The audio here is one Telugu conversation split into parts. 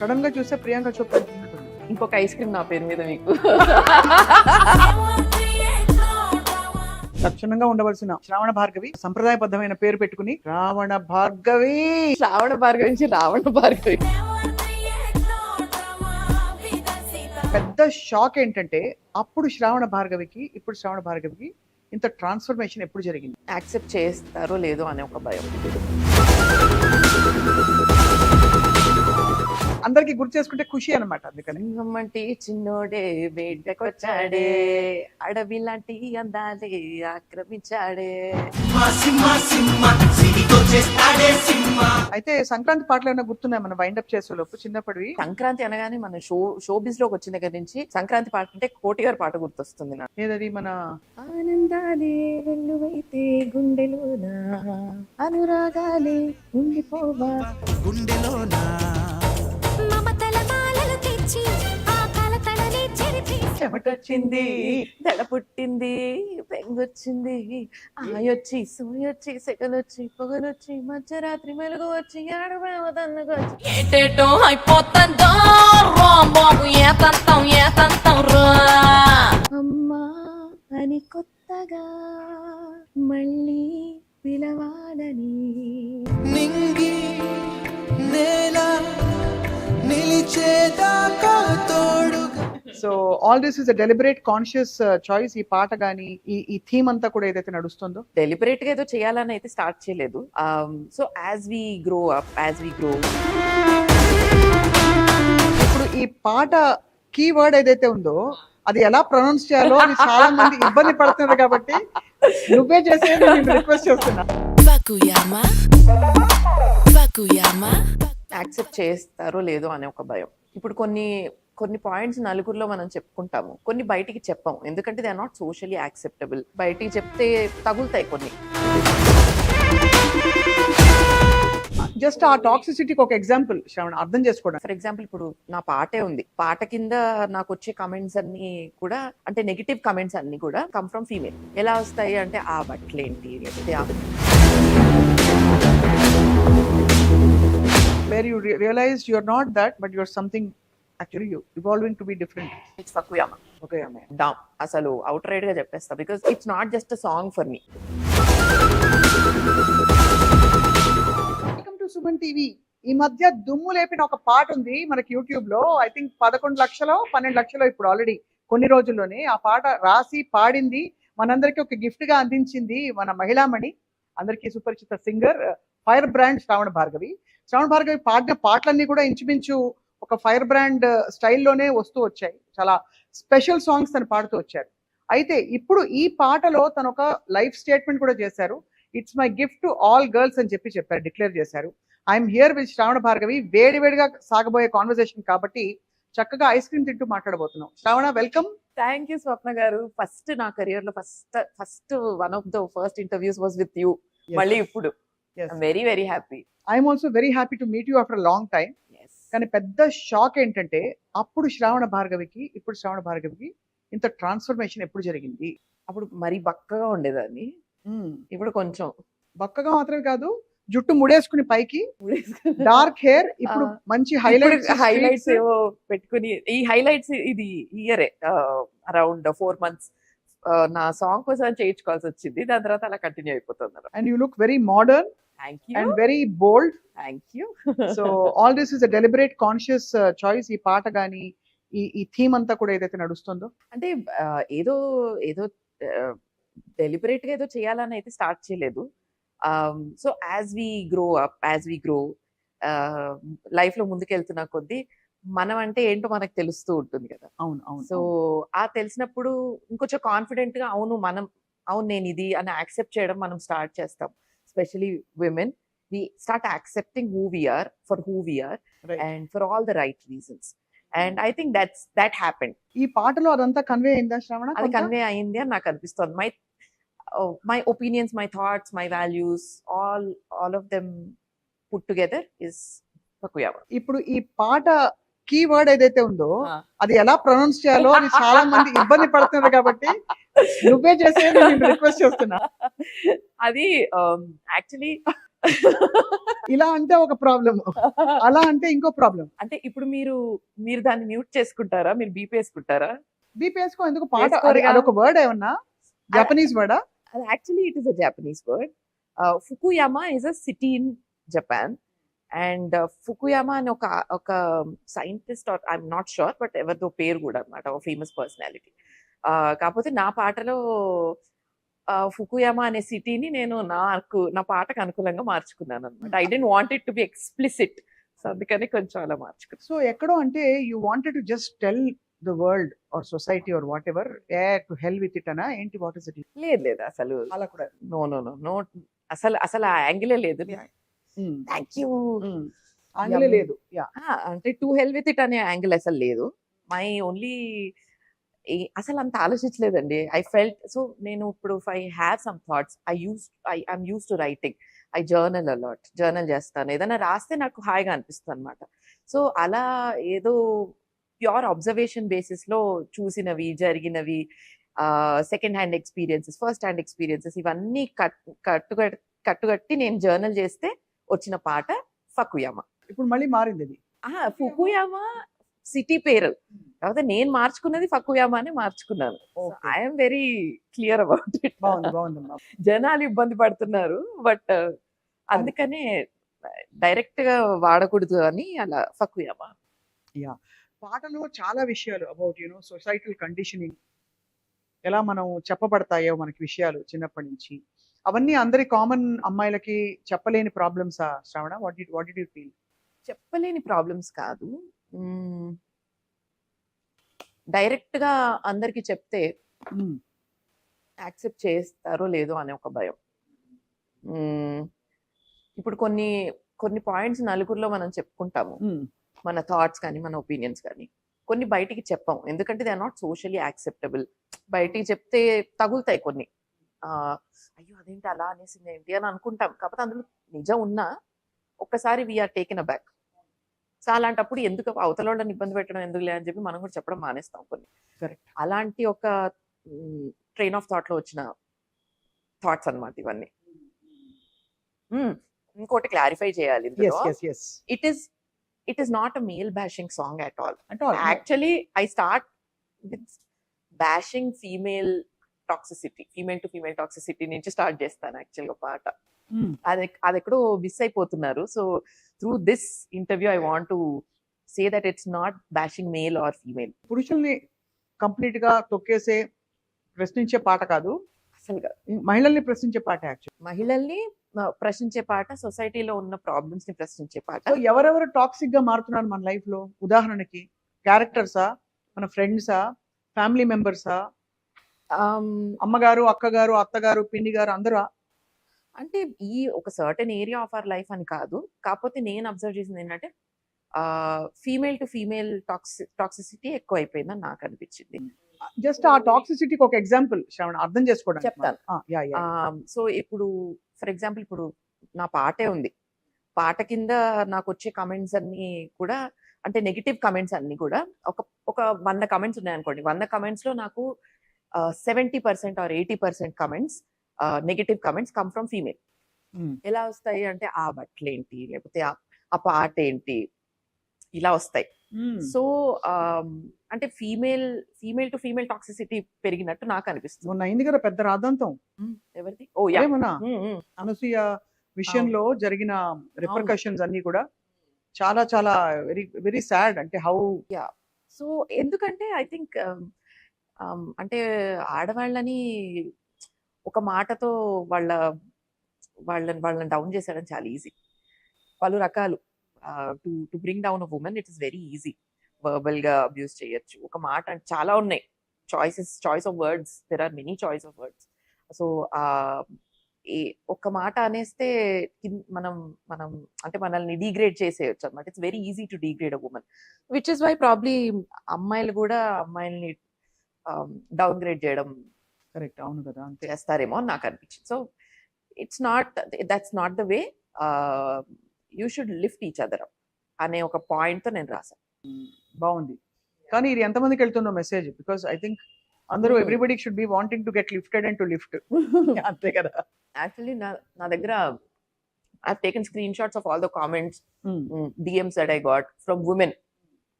సడన్ గా చూస్తే ప్రియాంక చోప్రా ఉంటుంది. ఇంకొక ఐస్ క్రీమ్ నా పేరు మీద మీకు. లక్షణంగా ఉండవలసిన శ్రావణ భార్గవి సంప్రదాయబద్ధమైన పేరు పెట్టుకుని రావణ భార్గవి. శ్రావణ భార్గవి నుంచి రావణ భార్గవి. పెద్ద షాక్ ఏంటంటే అప్పుడు శ్రావణ భార్గవికి ఇప్పుడు శ్రావణ భార్గవికి ఇంత ట్రాన్స్ఫర్మేషన్ ఎప్పుడు జరిగింది? యాక్సెప్ట్ చేస్తారో లేదో అనే ఒక భయం. అందరికి గుర్తు చేసుకుంటే ఖుషి అనమాట. అందుకని సింహమంటి చిన్నోడే వేటకొచ్చాడే, అడవి లాంటి అందాలే ఆక్రమించాడే. అయితే సంక్రాంతి పాటలు ఏమైనా గుర్తున్నాయి మన వైండప్ చేసే లోపు చిన్నప్పటివి? సంక్రాంతి అనగానే మన షోబిజ్ లోకి వచ్చిన దగ్గర నుంచి సంక్రాంతి పాట అంటే కోటి గారి పాట గుర్తొస్తుంది నాకు. ఏదది? మన ఆనందాలే వెల్లువైతే గుండెలోన అనురాగాలే ఉండిపోవా గుండెలోనా చెమటొచ్చింది, దడ పుట్టింది, బెంగొచ్చింది, ఆయొచ్చి సూయొచ్చి సెగలొచ్చి పొగలొచ్చి మధ్యరాత్రి మెలుగు వచ్చి ఆడమేమదన్నగా ఏటేటో అయిపోతుందో బాబు ఏతంతం రా. అమ్మా అని కొత్తగా మళ్ళీ పిలవాలని నింగి నేల నిలిచేదాకా తోడుగా. So all this is a deliberate conscious choice. ఈ పాట గానీ ఈ థీమ్ అంతా కూడా ఏదైతే నడుస్తుందో డెలిబరేట్ గా ఏదో చేయాలని అయితే స్టార్ట్ చేయలేదు. సో యాజ్ వి గ్రో ఇప్పుడు ఈ పాట కీవర్డ్ ఏదైతే ఉందో అది ఎలా ప్రొనౌన్స్ చేయాలో అని చాలా మంది ఇబ్బంది పడుతున్నారు కాబట్టి నువ్వే చేసేది నేను రిక్వెస్ట్ చేస్తున్నా. యాక్సెప్ట్ చేస్తారో లేదో అనే ఒక భయం. ఇప్పుడు కొన్ని పాయింట్స్ నలుగురిలో మనం చెప్పుకుంటాము, కొన్ని బయటికి చెప్పాము, ఎందుకంటే they are not socially acceptable. బయటికి చెప్తే తగులుతాయి కొన్ని. జస్ట్ ఆ టాక్సిసిటీకి ఒక ఎగ్జాంపుల్ శ్రవణ అర్థం చేసుకోవడం. ఫర్ ఎగ్జాంపుల్ ఇప్పుడు నా పాటే ఉంది, పాట కింద నాకు వచ్చే కమెంట్స్ అన్ని కూడా అంటే నెగిటివ్ కమెంట్స్ అన్ని కూడా కమ్ ఫ్రమ్ ఫీమేల్. ఎలా వస్తాయి అంటే ఆ బట్టలేంటి, లేకపోతే where you realized you're not that but you're something actually you evolving to be different. It's Fakuyama. Okay, damn అసలు అవుట్ రైట్ గా చెప్పేస్తా, because it's not just a song for me. Welcome to Suman TV. ఈ మధ్య దుమ్ము లేపిన ఒక పాట ఉంది మనకి యూట్యూబ్ లో. ఐ థింక్ 11 లక్షలు 12 లక్షలు ఇప్పుడు ఆల్రెడీ కొన్ని రోజుల్లోనే. ఆ పాట రాసి పాడింది మనందరికీ ఒక గిఫ్ట్ గా అందించింది మన మహిళామణి, అందరికీ సుపరిచిత సింగర్ ఫైర్ బ్రాండ్ శ్రావణ భార్గవి. శ్రావణ భార్గవి పాడిన పాటలన్నీ కూడా ఇంచుమించు ఒక ఫైర్ బ్రాండ్ స్టైల్లోనే వస్తూ వచ్చాయి. చాలా స్పెషల్ సాంగ్స్ తను పాడుతూ వచ్చారు. అయితే ఇప్పుడు ఈ పాటలో తను ఒక లైఫ్ స్టేట్మెంట్ కూడా చేశారు. It's my gift to all girls అని చెప్పారు, డిక్లేర్ చేశారు. ఐఎమ్ హియర్ విత్ శ్రావణ భార్గవి. వేడివేడిగా సాగబోయే కాన్వర్సేషన్ కాబట్టి చక్కగా ఐస్ క్రీమ్ తింటూ మాట్లాడబోతున్నాం. శ్రావణ, వెల్కమ్. థ్యాంక్ యూ స్వప్న గారు. ఫస్ట్ నా కెరియర్ లో first one of the first interviews was with you. మళ్ళీ ఇప్పుడు very very happy. I'm also very happy to meet you after long time. కానీ పెద్ద షాక్ ఏంటంటే అప్పుడు శ్రావణ భార్గవికి ఇప్పుడు శ్రావణ భార్గవికి ఇంత ట్రాన్స్ఫర్మేషన్ ఎప్పుడు జరిగింది? అప్పుడు మరీ బక్కగా ఉండేదాన్ని, ఇప్పుడు కొంచెం బక్కగా మాత్రమే కాదు, జుట్టు ముడేసుకుని పైకి డార్క్ హెయిర్, ఇప్పుడు మంచి హైలైట్స్ ఏవో పెట్టుకుని. ఈ హైలైట్స్ ఇది ఇయరే అరౌండ్ 4 months నా సాంగ్ కోసం చేయించుకోవాల్సి వచ్చింది. దాని తర్వాత అలా కంటిన్యూ అయిపోతుంది. And you look very modern and very bold. Thank you. So all this is a deliberate conscious choice. ఈ పాట గానీ ఈ థీమ్ అంతా కూడా ఏదైతే నడుస్తుందో అంటే ఏదో డెలిబరేట్ గా ఏదో చేయాలని అయితే స్టార్ట్ చేయలేదు. So as we grow life లో ముందుకెళ్తున్న కొద్దీ మనం అంటే ఏంటో మనకు తెలుస్తూ ఉంటుంది కదా. అవును. సో ఆ తెలిసినప్పుడు ఇంకొంచెం కాన్ఫిడెంట్ గా అవును నేను ఇది అని యాక్సెప్ట్ చేయడం మనం స్టార్ట్ చేస్తాం. Especially women, we start accepting who we are for who we are, right, and for all the right reasons. And I think that happened. ఈ పాటలో అదంతా కన్వే అయిందా శ్రవణ? అది కన్వే అయింది అని నాకు అనిపిస్తుంది. My opinions, my thoughts, my values, all of them put together is Pakuyama. ఇప్పుడు ఈ పాట కీవర్డ్ ఏదైతే ఉందో అది ఎలా ప్రొనౌన్స్ చేయాలో అని చాలా మంది ఇబ్బంది పడుతున్నారు కాబట్టి నువ్వే చేసేది నేను రిక్వెస్ట్ చేస్తున్నా. అది యాక్చువల్లీ ఇలా అంటే ఒక ప్రాబ్లం, అలా అంటే ఇంకో ప్రాబ్లం. అంటే ఇప్పుడు మీరు దాన్ని మ్యూట్ చేసుకుంటారా, మీరు బీప్ వేసుకుంటారా? బీప్ వేసుకో, ఎందుకు పాట వేసుకోరుగా. అదొక వర్డ్ ఏమన్నా Japanese వర్డా? Actually, it is a Japanese word. Fukuyama is a city in Japan, and Fukuyama అని ఒక scientist, or I'm not sure, but ఎవరిదో పేరు కూడా అనమాట, ఒక ఫేమస్ పర్సనాలిటీ. కాకపోతే నా పాటలో ఫుకుయామా అనే సిటీని నేను నా పాటకు అనుకూలంగా మార్చుకున్నాను అనమాట. I don't want it to be explicit, so అందుకని కొంచెం అలా మార్చుకున్నాను. సో ఎక్కడో అంటే you wanted to just tell the world or society or whatever, to hell with it అనా ఏంటి, వాట్ ఇస్ ఇట్? లేదు అసలు, అలా కూడా నో, అసలు ఆ యాంగిలే లేదు. Thank you. ఆంగ్లే లేదు. యా, అంటే టు హెల్ విత్ ఇట్ అనే యాంగిల్ అసలు లేదు. మై ఓన్లీ అసలు అంత ఆలోచించలేదండి. ఐ ఫెల్ట్ సో నేను ఇప్పుడు I have some thoughts, I'm used to writing, I journal a lot, journal చేస్తాను. ఏదైనా రాస్తే నాకు హాయిగా అనిపిస్తుంది అనమాట. సో అలా ఏదో ప్యూర్ అబ్జర్వేషన్ బేసిస్ లో చూసినవి, జరిగినవి, second hand experiences, first hand experiences, ఇవన్నీ కట్టుగట్టి నేను జర్నల్ చేస్తే వచ్చిన పాట ఫకుయామా. ఇప్పుడు మళ్ళీ మారింది అది. ఫుకుయామా సిటీ పేరు, కాకపోతే నేను మార్చుకున్నది ఫకుయామా అని మార్చుకున్నాను. I'm very clear about it. బాగుంది. జనాలు ఇబ్బంది పడుతున్నారు, బట్ అందుకనే డైరెక్ట్ గా వాడకూడదు అని అలా ఫకుయామా. పాటలో చాలా విషయాలు అబౌట్ సొసైటల్ కండిషనింగ్, ఎలా మనం చెప్పబడతాయో మనకి విషయాలు చిన్నప్పటి నుంచి, అవన్నీ అందరి కామన్ అమ్మాయిలకి చెప్పలేని ప్రాబ్లమ్సా Sravana? What did you feel? చెప్పలేని ప్రాబ్లమ్స్ కాదు, డైరెక్ట్ గా అందరికి చెప్తే యాక్సెప్ట్ చేస్తారో లేదో అనే ఒక భయం. ఇప్పుడు కొన్ని పాయింట్స్ నలుగురిలో మనం చెప్పుకుంటాము, మన థాట్స్ కానీ మన ఒపీనియన్స్ కానీ, కొన్ని బయటికి చెప్పాం, ఎందుకంటే they are not socially acceptable. బయటికి చెప్తే తగులుతాయి కొన్ని, అయ్యో అదేంటి అలా అనేసింది ఏంటి అని అనుకుంటాం. కాకపోతే అందులో నిజం ఉన్నా ఒక్కసారి we're taken aback. So అలాంటప్పుడు ఎందుకు అవతల వాళ్ళని ఇబ్బంది పెట్టడం ఎందుకులే అని చెప్పి మనం కూడా చెప్పడం మానేస్తాం కొన్ని. కరెక్ట్. అలాంటి అలాంటి ఒక ట్రైన్ ఆఫ్ థాట్ లో వచ్చిన థాట్స్ అన్నమాట ఇవన్నీ. ఇంకోటి క్లారిఫై చేయాలి, it is not a male bashing song at all. Actually, I start with bashing female toxicity, female to female toxicity నుంచి స్టార్ట్ చేస్తాను యాక్చువల్గా పాట. అది ఎక్కడో మిస్ అయిపోతున్నారు. So through this interview I want to say that it's not bashing male or female. పురుషుల్ని కంప్లీట్ గా తొక్కేసే ప్రశ్నించే పాట కాదు, అసలుగా మహిళల్ని ప్రశ్నించే పాట. యాక్చువల్ మహిళల్ని ప్రశ్నించే పాట, సొసైటీలో ఉన్న ప్రాబ్లమ్స్ ని ప్రశ్నించే పాట. సో ఎవరెవరు టాక్సిక్ గా మారుతున్నారు మన లైఫ్ లో? ఉదాహరణకి క్యారెక్టర్సా, మన ఫ్రెండ్సా, ఫ్యామిలీ మెంబర్సా, అమ్మగారు, అక్కగారు, అత్తగారు, పిన్ని గారు, అందరూ? అంటే ఈ ఒక certain area of our life అని కాదు, కాకపోతే నేను అబ్జర్వ్ చేసింది ఏంటంటే ఫీమేల్ టు ఫీమేల్ టాక్సిసిటీ ఎక్కువ అయిపోయిందని నాకు అనిపించింది. జస్ట్ ఆ టాక్సిసిటీకి ఒక ఎగ్జాంపుల్ శ్రావణ అర్థం చేసుకోవడానికి చెప్తాను. సో ఇప్పుడు ఫర్ ఎగ్జాంపుల్ ఇప్పుడు నా పాటే ఉంది, పాట కింద నాకు వచ్చే కమెంట్స్ అన్ని కూడా అంటే నెగిటివ్ కమెంట్స్ అన్ని కూడా ఒక 100 కమెంట్స్ ఉన్నాయనుకోండి, 100 కమెంట్స్ లో నాకు 70% or 80% comments, negative comments come from female. ఎలా వస్తాయి అంటే ఆ బట్టలు ఏంటి, లేకపోతే ఆ పాట ఏంటి, ఇలా వస్తాయి. సో అంటే ఫీమేల్ టు ఫీమేల్ టాక్సిసిటీ పెరిగినట్టు నాకు అనిపిస్తుంది. మొన్న అయింది కదా పెద్ద రాదంతం, ఎవరిది? అనసూయ విషయంలో జరిగిన రిపర్కషన్స్ అన్ని కూడా చాలా చాలా వెరీ వెరీ సాడ్. అంటే హౌ సో ఎందుకంటే ఐ థింక్ అంటే ఆడవాళ్ళని ఒక మాటతో వాళ్ళని డౌన్ చేసేయడం చాలా ఈజీ. పలు రకాలు to bring down a women it is very easy. Verbal గా అబ్యూస్ చేయొచ్చు, ఒక మాట చాలా ఉన్నాయి, choice of words, there are many choice of words. So ఒక్క మాట అనేస్తే మనం అంటే మనల్ని డీగ్రేడ్ చేసేయచ్చు అనమాట. It's very easy to degrade a women, which is why probably అమ్మాయిలు కూడా అమ్మాయిల్ని డౌన్ గ్రేడ్ చేయడం కరెక్ట్. అవును కదా, అంతే చేస్తారేమో అని నాకు అనిపించింది. So that's not the way, you should lift each other up అనే ఒక పాయింట్ తో నేను రాశాను. బాగుంది. కానీ ఇది ఎంతమందికి వెళ్తుందో మెసేజ్? బికాస్ ఐ థింక్ అందరూ everybody should be wanting to get lifted and to lift. అంతే కదా. యాక్చువల్లీ నా దగ్గర I've taken screenshots of all the comments, Hmm. DMs that I got from women.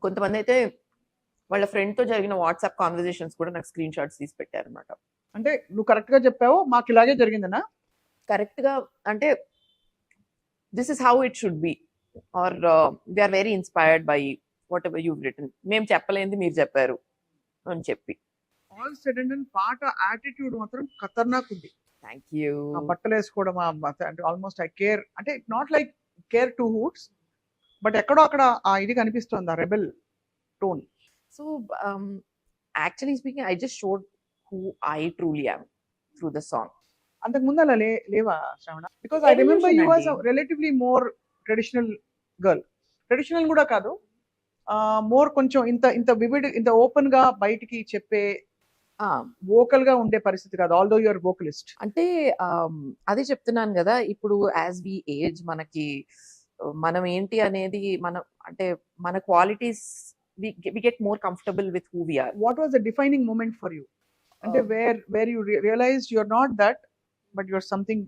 కొంతమంది అయితే వాళ్ళ ఫ్రెండ్ తో జరిగిన వాట్సాప్ కాన్వర్జేషన్స్ కూడా నాకు స్క్రీన్ షాట్స్ తీసి పెట్టారు అనమాట. అంటే నువ్వు కరెక్ట్ గా చెప్పావు, మాకు ఇలాగే జరిగిందనా? కరెక్ట్ గా అంటే this is how it should be, are they are very inspired by whatever you written. మేము చెప్పలేంది మీరు చెప్పారు అని చెప్పి. ఆల్ సెడ్ అండ్ డన్ పాట యాటిట్యూడ్ మాత్రం ఖతర్నాక్ ఉంది. Thank you. ఆ బట్టలు వేసుకోవడం అంటే ఆల్మోస్ట్ ఐ కేర్, అంటే not like care to hoots, but ఎక్కడో అక్కడ ఆ ఇది కనిపిస్తుంది, ఆ rebel tone. So actually speaking, I just showed who I truly am through the song. అంతకు ముందు అలా లేవా శ్రవణ? Because I remember you was relatively more traditional girl. Traditional కూడా కాదు, మోర్ కొంచెం ఇంత ఇంత వివిడ్, ఇంత ఓపెన్ గా బయటికి చెప్పే వోకల్ గా ఉండే పరిస్థితి కాదు, ఆల్దో యువర్ వోకలిస్ట్. అంటే అదే చెప్తున్నాను కదా, ఇప్పుడు యాజ్ వి ఏజ్ మనకి మనం ఏంటి అనేది అంటే మన qualities we get more comfortable with who we are. What was the defining moment for you? అంటే where you realized you're not that, but you're something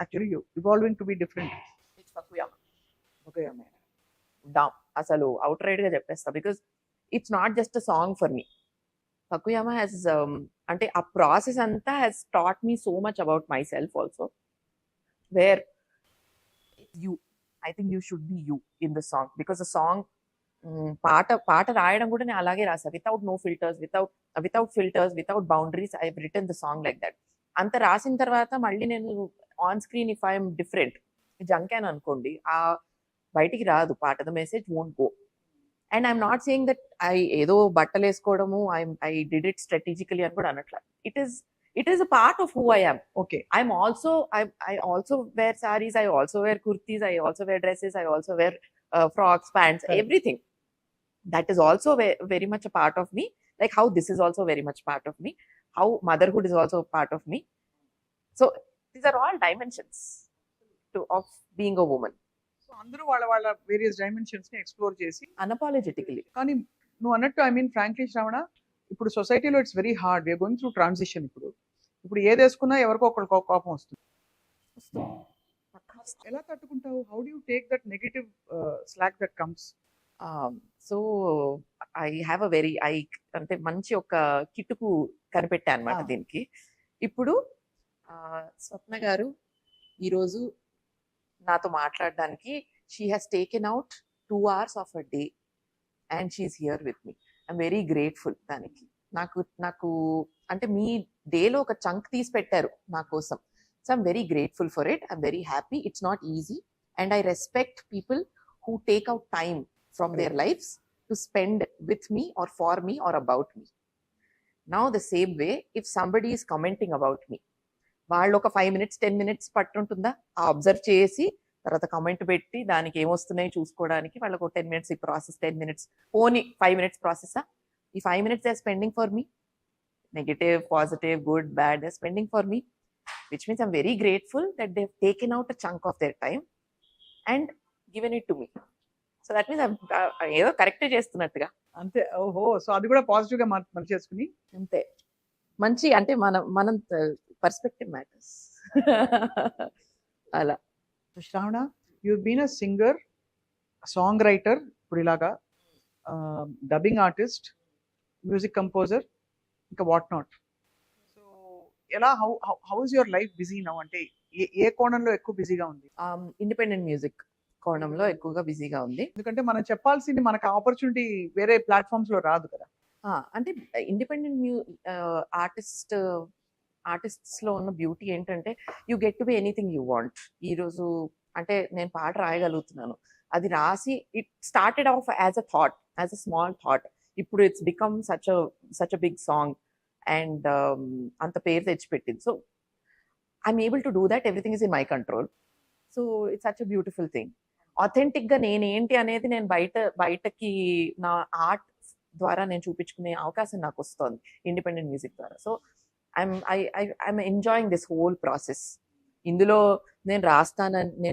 actually you evolving to be different. Okay, అసలు అవుట్ రైట్ గా చెప్పేస్తా, because it's not just a song for me. Fakuyama has అంటే ఆ ప్రాసెస్ అంతా has taught me so much about myself also, where you I think you should be you in the song. Because the song పాట రాయడం కూడా నేను అలాగే రాసా, without no filters, without boundaries. I written the song like that. అంత రాసిన తర్వాత మళ్ళీ నేను on screen if I'm different, జంకాన్ అనుకోండి, ఆ బయటికి రాదు పాట, the message won't go. And I'm not saying that ఏదో బట్టలు వేసుకోవడము ఐ డిడ్ ఇట్ స్ట్రాటజికలీ అని కూడా అనట్లా. It is a part of who I am. Okay, I also wear sarees, I also wear kurtis, I also wear dresses, I also wear frocks, pants, everything. That is also very much a part of me, like how this is also very much part of me, how motherhood is also a part of me. So these are all dimensions of being a woman. So అందరూ వాళ్ళ వేరియస్ డైమెన్షన్స్ ని ఎక్స్ప్లోర్ చేసి Unapologetically. కానీ నువ్వు అన్నట్టు ఐ మీన్ ఫ్రాంక్లీ శ్రావణ, ఇప్పుడు సొసైటీలో it's very hard, we're going through transition. ఇప్పుడు ఏది వేసుకున్నా ఎవరికో ఒకరికి కోపం వస్తుంది. ఎలా తట్టుకుంటావు? How do you take that negative slack that comes? So I have a very అంటే మంచి ఒక కిటుకు కనిపెట్టా అనమాట దీనికి. ఇప్పుడు స్వప్న గారు ఈరోజు నాతో మాట్లాడడానికి she has taken out 2 hours of a day and she's here with me. I'm very grateful దానికి. నాకు అంటే మీ డేలో ఒక చంక్ తీసి పెట్టారు నా కోసం. So I'm very grateful for it. I'm very happy. It's not easy and I respect people who take out time from their lives to spend with me or for me or about me. Now the same way, if somebody is commenting about me, వాళ్ళు ఒక 5 minutes 10 minutes పట్టుంటుందా ఆ అబ్జర్వ్ చేసి తర్వాత కమెంట్ పెట్టి దానికి ఏమొస్తున్నాయి చూసుకోవడానికి వాళ్ళకు 10 minutes ఈ process, 10 minutes only 5 minutes process. ఈ 5 minutes they are spending for me, negative, positive, good, bad, they are spending for me, which means I'm very grateful that they have taken out a chunk of their time and given it to me. So that means ఏదో కరెక్ట్ చేస్తున్నట్టుగా అంతే. ఓహో, సో అది కూడా పాజిటివ్ గా మనం చేసుకుని అంతే. మంచి అంటే మనం పర్స్పెక్టివ్ మ్యాటర్స్ అలా. Sravana, you been a singer, song writer, ఇప్పుడు ఇలాగా డబ్బింగ్ ఆర్టిస్ట్, మ్యూజిక్ కంపోజర్, ఇంకా వాట్ నాట్. సో ఎలా how is your life busy now? అంటే ఏ కోణంలో ఎక్కువ బిజీగా ఉంది? ఇండిపెండెంట్ మ్యూజిక్ కోణంలో ఎక్కువగా బిజీగా ఉంది. ఎందుకంటే మనం చెప్పాల్సింది మనకు ఆపర్చునిటీ వేరే ప్లాట్ఫామ్స్ లో రాదు కదా. అంటే ఇండిపెండెంట్ ఆర్టిస్ట్స్ లో ఉన్న బ్యూటీ ఏంటంటే you get to be anything you want. ఈరోజు అంటే నేను పాట రాయగలుగుతున్నాను, అది రాసి it started off as a thought, as a small thought. ఇప్పుడు it's become such a big song and అంత పేరు తెచ్చిపెట్టింది. So I'm able to do that. Everything is in my control. So it's such a beautiful thing. Authentic గా నేనేంటి అనేది నేను బయటకి నా ఆర్ట్ ద్వారా నేను చూపించుకునే అవకాశం నాకు వస్తుంది ఇండిపెండెంట్ మ్యూజిక్ ద్వారా. So I'm enjoying this whole process. ఇందులో నేను రాస్తానని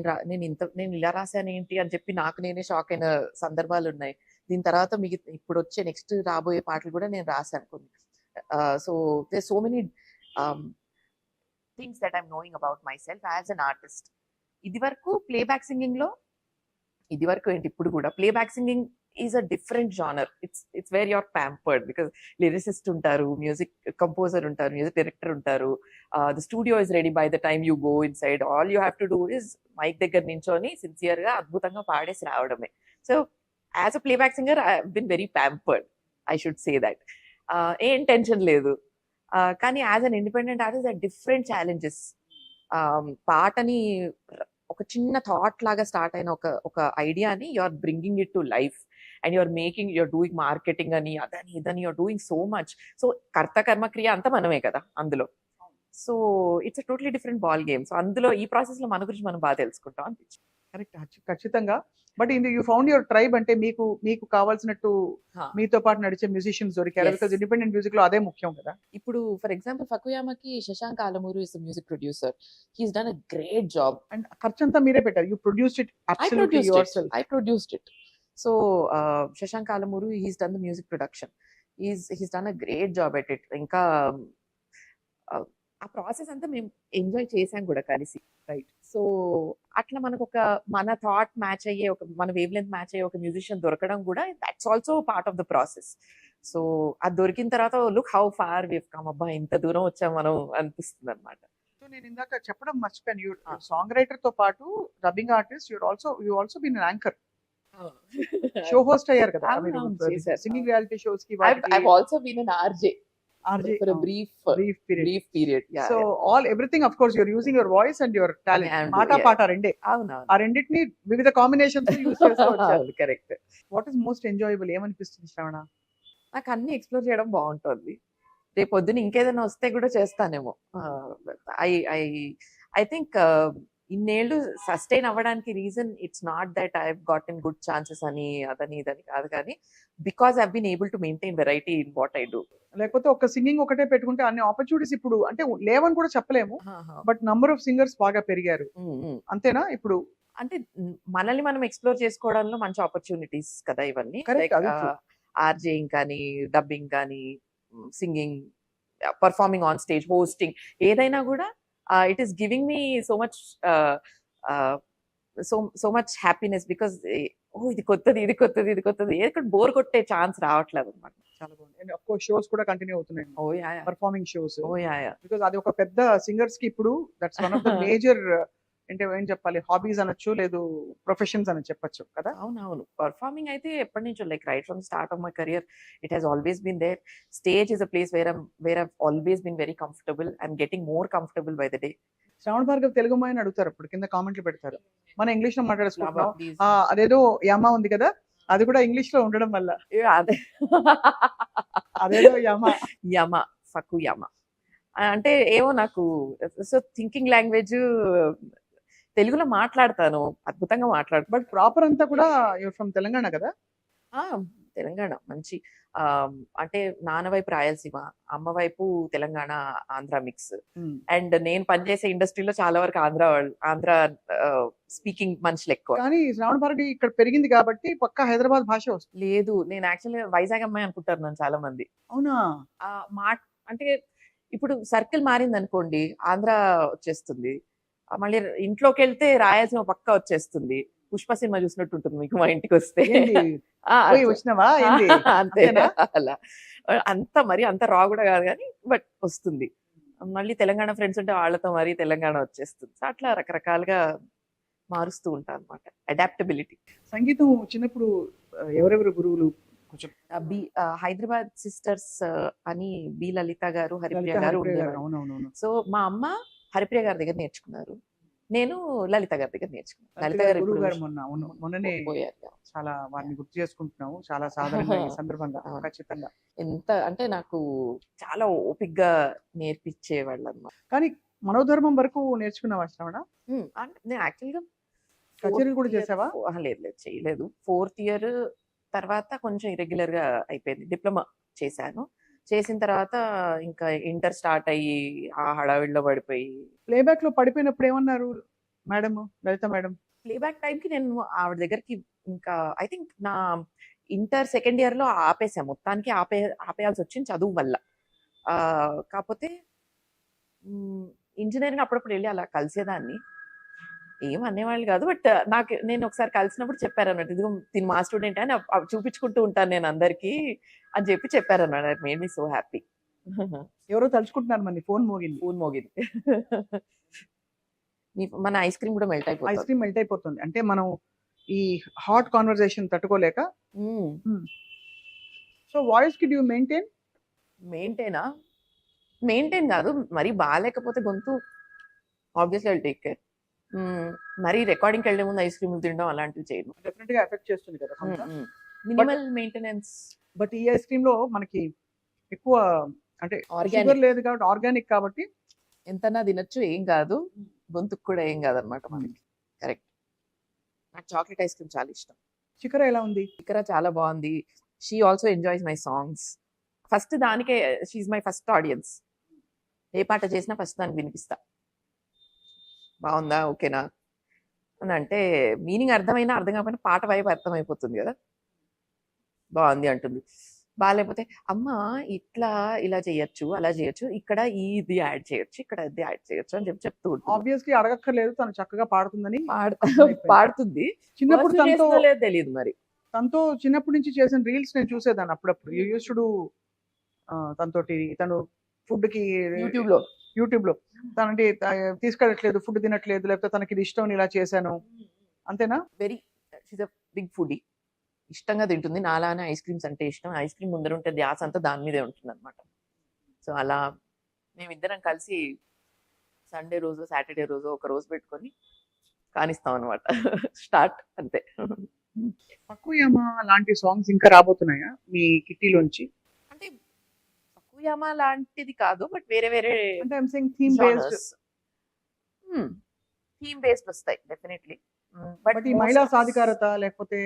నేను ఇలా రాశాను ఏంటి అని చెప్పి నాకు నేనే షాక్ అయిన సందర్భాలు ఉన్నాయి. దీని తర్వాత ఇప్పుడు వచ్చే నెక్స్ట్ రాబోయే పాటలు కూడా నేను రాశాను కొన్ని. So there so many things that I'm knowing about myself as an artist. ఇది వరకు ప్లేబ్యాక్ సింగింగ్ లో, ఇది వరకు ఏంటి ఇప్పుడు కూడా playback singing is a different genre. It's where you're pampered because lyricist ఉంటారు, మ్యూజిక్ కంపోజర్ ఉంటారు, మ్యూజిక్ డైరెక్టర్ ఉంటారు. The studio is ready by the time you go inside. All you have to do is mic దగ్గర నించొని సిన్సియర్ గా అద్భుతంగా పాడేసి రావడమే. So as a playback singer I been very pampered, I should say that. ఏం టెన్షన్ లేదు. కానీ as an independent artist that different challenges. పాటని ఒక చిన్న థాట్ లాగా స్టార్ట్ అయిన ఒక ఐడియాని you are bringing it to life and you're doing marketing అని అదని ఇదని you're doing so much. So కర్త కర్మ క్రియ అంతా మనమే కదా అందులో. So it's a totally different ball game. So అందులో ఈ ప్రాసెస్ లో మన గురించి మనం బాగా తెలుసుకుంటాం అనిపించింది. కరెక్ట్, ఖచ్చితంగా. But you found your tribe, అంటే మీకు కావాల్సినట్టు మీతో పాటు నడిచే మ్యూజిషియన్స్ దొరికారు. Yes. బికాజ్ ఇండిపెండెంట్ మ్యూజిక్ లో అదే ముఖ్యం కదా. ఇప్పుడు ఫర్ ఎగ్జాంపుల్ ఫకుయామాకి Shashank Alamuru is music producer. He's done a great job. And ఖర్చు అంతా మీరే పెట్టారు. You produced it absolutely yourself. I produced it. So Shashank Alamuru, he's done the music production. He's done a great job at it. ఇంకా ఆ ప్రాసెస్ అంతా మేము ఎంజాయ్ చేసాం కూడా కలిసి. రైట్. సో అట్లా మనకు మన థాట్ మ్యాచ్ అయ్యే మన వేవ్ లెంత్ మ్యాచ్ అయ్యే ఒక మ్యూజిషియన్ దొరకడం కూడా that's also part of the process. So అది దొరికిన తర్వాత look how far we've come, అబ్బా ఇంత దూరం వచ్చాం మనం అనిపిస్తుంది అనమాట. సో నేను ఇందాక చెప్పడం మర్చిపోయాను, యూ సాంగ్ రైటర్ తో పాటు dubbing artist, you also been an anchor, show host అయ్యారు కదా సింగింగ్ రియాలిటీ షోస్ కి. I've also been an RJ for a brief period. Yeah. So everything of course you're using your voice and your talent. Mata Yeah. paata రెండే. అవునవును. ఆ రెండిటిని వివిధ కాంబినేషన్స్ యూస్ చేసుకోవచ్చు. Correct. What is most enjoyable ఏమనిపిస్తుంది శ్రవణ? నాకు అన్ని ఎక్స్ప్లోర్ చేయడం బాగుంటుంది. రేపు పొద్దున ఇంకేదైనా వస్తే కూడా చేస్తానేమో. ఐ థింక్ ఇన్నేళ్ళు సస్టైన్ అవ్వడానికి reason it's not that I got in good chances అని అదని ఇదని కాదు, కానీ because I been able to maintain variety in what I do. లేకపోతే ఒక సింగింగ్ ఒకటే పెట్టుకుంటే అన్ని ఆపర్చునిటీస్ ఇప్పుడు అంటే లేవని కూడా చెప్పలేము, బట్ నంబర్ ఆఫ్ సింగర్స్ బాగా పెరిగారు. అంతేనా? ఇప్పుడు అంటే మనల్ని మనం ఎక్స్ప్లోర్ చేసుకోవడంలో మంచి ఆపర్చునిటీస్ కదా ఇవన్నీ. Correct, అది true. ఆర్జేయింగ్ కానీ, డబ్బింగ్ కానీ, singing, performing on stage, hosting, ఏదైనా కూడా it is giving me so much happiness because ఇది కొత్తది ఏక్కడ బోర్ కొట్టే ఛాన్స్ రావట్లేదు అనమాట. చాలా బాగుంది. అండ్ ఆఫ్ కోర్స్ షోస్ కూడా కంటిన్యూ అవుతున్నాయి, oh yeah performing shows. Oh yeah because అది ఒక పెద్ద సింగర్స్ కి ఇప్పుడు that's one of the major అంటే ఏం చెప్పాలి, హాబీస్ అనొచ్చు, లేదు ప్రొఫెషన్స్ అని చెప్పొచ్చు కదా. అవునవును. పర్ఫార్మింగ్ అయితే ఎప్పటి నుంచో, like right from start of my career it has always been there. Stage is a place where I've always been very comfortable. I'm getting more comfortable by the day. Shravan Bhargav Telugu అమ్మాయి అని అడుగుతారు, ఇప్పుడు కింద కామెంట్లు పెడతారు. మన ఇంగ్లీష్ లో మాట్లాడేసుకుంటున్నాం. అదేదో యమ ఉంది కదా, అది కూడా ఇంగ్లీష్ లో ఉండడం వల్ల అదే అదేదో యమ ఫకుయామ అంటే ఏమో నాకు సో థింకింగ్ లాంగ్వేజ్ తెలుగులో మాట్లాడతాను, అద్భుతంగా మాట్లాడతాను. బట్ ప్రాపర్ అంతా కూడా ఫ్రమ్ తెలంగాణ కదా. తెలంగాణ మంచి అంటే నాన్న వైపు రాయలసీమ, అమ్మ వైపు తెలంగాణ ఆంధ్ర మిక్స్. అండ్ నేను పనిచేసే ఇండస్ట్రీలో చాలా వరకు ఆంధ్ర స్పీకింగ్ మనుషులు ఎక్కువ. కానీ శ్రావణ భారతి ఇక్కడ పెరిగింది కాబట్టి పక్కా హైదరాబాద్ భాష వస్తుంది. లేదు, నేను యాక్చువల్లీ వైజాగ్ అమ్మాయి అనుకుంటారు నన్ను చాలా మంది. అవునా? అంటే ఇప్పుడు సర్కిల్ మారింది అనుకోండి, ఆంధ్ర వచ్చేస్తుంది. మళ్ళీ ఇంట్లోకి వెళ్తే రాయలసీమ పక్కా వచ్చేస్తుంది. పుష్ప సినిమా చూసినట్టు ఉంటుంది మీకు మా ఇంటికి వస్తే. వచ్చినావా? అంతే, అలా అంత రా కూడా కాదు కానీ బట్ వస్తుంది. మళ్ళీ తెలంగాణ ఫ్రెండ్స్ ఉంటే వాళ్ళతో మరి తెలంగాణ వచ్చేస్తుంది. సో అట్లా రకరకాలుగా మారుస్తూ ఉంటాను అనమాట. అడాప్టబిలిటీ. సంగీతం చిన్నప్పుడు ఎవరెవరు గురువులు? కొంచెం హైదరాబాద్ సిస్టర్స్ అని బి లలిత గారు, హరిప్రియ గారు ఉండేవారు. సో మా అమ్మ హరిప్రియ గారి దగ్గర నేర్చుకున్నారు, నేను లలిత గారి దగ్గర నేర్చుకున్నాను. లలిత గారు మొన్ననే పోయారు. చాలా వారిని గుర్తు చేసుకుంటున్నాము చాలా సాధారణంగా ఈ సందర్భంగా. ఖచ్చితంగా ఎంత అంటే నాకు చాలా ఓపిగ్గా నేర్పించేవాళ్ళు అన్నమాట. కానీ మనోధర్మం వరకు నేర్చుకున్నావా శ్రవణ? అంటే నేను యాక్చువల్గా కచేరీలు కూడా చేసావా? లేదు చేయలేదు. 4th ఇయర్ తర్వాత కొంచెం ఇరెగ్యులర్ గా అయిపోయింది. డిప్లొమా చేశాను. చేసిన తర్వాత ఇంకా ఇంటర్ స్టార్ట్ అయ్యి ఆ హడావిడిలో పడిపోయి. ప్లేబ్యాక్ లో పడిపోయినప్పుడు ఏమన్నారు మేడం, లలిత మేడం? ప్లేబ్యాక్ టైంకి నేను ఆవిడ దగ్గరికి ఇంకా ఐ థింక్ నా ఇంటర్ 2nd ఇయర్ లో ఆపేసాను. మొత్తానికి ఆపేయాల్సి వచ్చింది చదువు వల్ల. కాకపోతే ఇంజనీరింగ్ అప్పుడప్పుడు వెళ్ళి అలా కలిసేదాన్ని. ఏం అనేవాళ్ళు కాదు. బట్ నేను ఒకసారి కలిసినప్పుడు చెప్పారన్నమాట. ఇదిగో తిను మా స్టూడెంట్ అని అవి చూపించుకుంటూ ఉంటాను నేను అందరికీ అని చెప్పారన్నమాట. It made me so happy. ఎవరో తలుచుకుంటున్నారు, మరి ఫోన్ మోగింది. ఫోన్ మోగింది. మన ఐస్ క్రీమ్ కూడా మెల్ట్ ఐస్ అయిపోతుంది. క్రీమ్ మెల్ట్ అయిపోతుంది. అంటే మనం ఈ హాట్ కాన్వర్సేషన్ తట్టుకోలేక. సో వాయిస్ కి యూ మెయింటైన్? మెయింటైన్ కాదు, మరీ బాగాలేకపోతే గొంతు ఆబ్వియస్లీ ఐ టేక్ కేర్. మరి రికార్డింగ్కి వెళ్ళే ముందు ఐస్ క్రీమ్ తినడం అలాంటివి చేయను. డెఫినెట్ గా ఎఫెక్ట్ చేస్తుంది కదా. Minimal maintenance. బట్ ఈ ఐస్ క్రీమ్ లో మనకి ఎక్కువ అంటే Organic. షుగర్ లేదు కాబట్టి, ఆర్గానిక్ కాబట్టి ఎంతనా తినొచ్చు, ఏం కాదు, గొంతుకు కూడా ఏం కాదనమాట మనకి. కరెక్ట్. నాకు చాక్లెట్ ఐస్ క్రీమ్ చాలా ఇష్టం. చికర ఎలా ఉంది? ఇక్కడ చాలా బాగుంది. She also enjoys my songs. First దానికే షీఈ్ మై ఫస్ట్ ఆడియన్స్. ఏ పాట చేసినా ఫస్ట్ దానికి వినిపిస్తా, బాగుందా, ఓకేనా అని. అంటే మీనింగ్ అర్థమైనా అర్థం కాకపోయినా పాట వైపు అర్థమైపోతుంది కదా. బాగుంది అంటుంది. బాగాలేకపోతే అమ్మ ఇట్లా ఇలా చేయొచ్చు, అలా చేయొచ్చు, ఇక్కడ ఇది యాడ్ చేయొచ్చు, ఇక్కడ ఇది యాడ్ చేయొచ్చు అని చెప్తూ ఉంటుంది. ఆబ్వియస్లీ అడగక్కర్లేదు, తను చక్కగా పాడుతుందని. పాడుతుంది. చిన్నప్పుడు తనతో లేదు తెలియదు మరి. తనతో చిన్నప్పటి నుంచి చేసిన రీల్స్ నేను చూసేదాన్ని అప్పుడప్పుడు. యూస్డ్ తనతోటి, తను ఫుడ్ కి యూట్యూబ్ లో తనంటే తీసుకెళ్ళట్లేదు, ఫుడ్ తినట్లేదు, లేకపోతే తనకి ఇది ఇష్టం ఇలా చేశాను, అంతేనా? Very she's a big foodie. ఇష్టంగా తింటుంది. నాలానే ఐస్ క్రీమ్స్ అంటే ఇష్టం. ఐస్ క్రీమ్ ముందర ఉంటే ధ్యాస అంతా దాని మీదే ఉంటుంది అనమాట. సో అలా మేమిద్దరం కలిసి సండే రోజు సాటర్డే రోజు ఒక రోజు పెట్టుకొని కానిస్తాం అనమాట. స్టార్ట్ అంతే. పక్కుయమా లాంటి సాంగ్స్ ఇంకా రాబోతున్నాయా మీ కిట్టీలోంచి? అంటే పక్కుయమా లాంటిది కాదు, బట్ వేరే వేరే అంటే ఐమ్ సేయింగ్ థీమ్ బేస్డ్ వస్తాయి డెఫినెట్లీ. బట్ ఈ మహిళా సాధికారత, లేకపోతే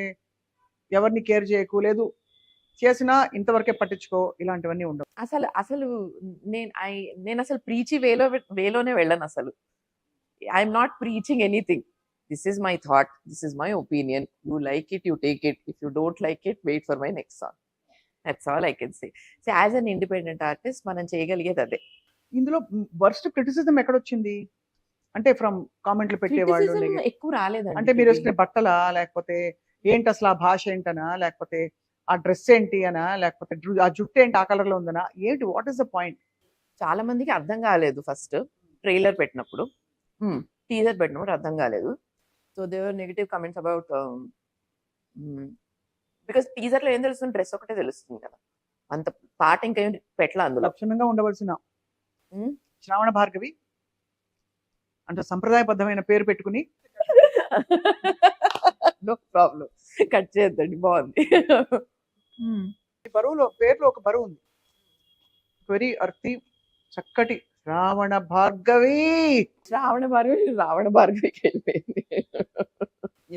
ఎవరిని కేర్ చేయకు, లేదు చేసినా ఇంతవరకే పట్టించుకో, ఇలాంటివన్నీ ఉండవు. అసలు నేను అసలు ప్రీచి వేలోనే వెళ్ళను అసలు. I'm not preaching anything. This is my thought, this is my opinion. You like it, you take it. If you don't like it, wait for my next song. That's all I can say. So as an independent artist మనం చేయగలిగేది అదే. ఇందులో వర్స్ట్ క్రిటిసిజం ఎక్కడొచ్చింది? అంటే ఫ్రమ్ కామెంట్లు పెట్టేవాళ్ళు Criticism ఎక్కువ రాలేదండి. అంటే మీరు వేసుకునే బట్టలా, లేకపోతే ఏంటి అసలు ఆ భాష ఏంటనా, లేకపోతే ఆ డ్రెస్ ఏంటి అనా, లేకపోతే ఆ జుట్టు ఏంటి ఆ కలర్ లో ఉందనా, ఏంటి, వాట్ ఈస్ ద పాయింట్? చాలా మందికి అర్థం కాలేదు ఫస్ట్ ట్రైలర్ పెట్టినప్పుడు, టీజర్ పెట్టినప్పుడు అర్థం కాలేదు. So there were negative comments about, because teaser లో ఏం తెలుస్తుంది, డ్రెస్ ఒకటే తెలుస్తుంది కదా, అంత పాట ఇంకేం పెట్టలా అందులో. లక్షణంగా ఉండవలసిన Hmm? శ్రావణ భార్గవి అంటే సంప్రదాయబద్ధమైన పేరు పెట్టుకుని నో ప్రాబ్లం, కట్ చేయొద్దండి, బాగుంది. ఈ బరువులో, పేరులో ఒక బరువు ఉంది, వెరీ అర్తి, చక్కటి శ్రావణ భార్గవి. రావణ భార్గవికి వెళ్ళిపోయింది.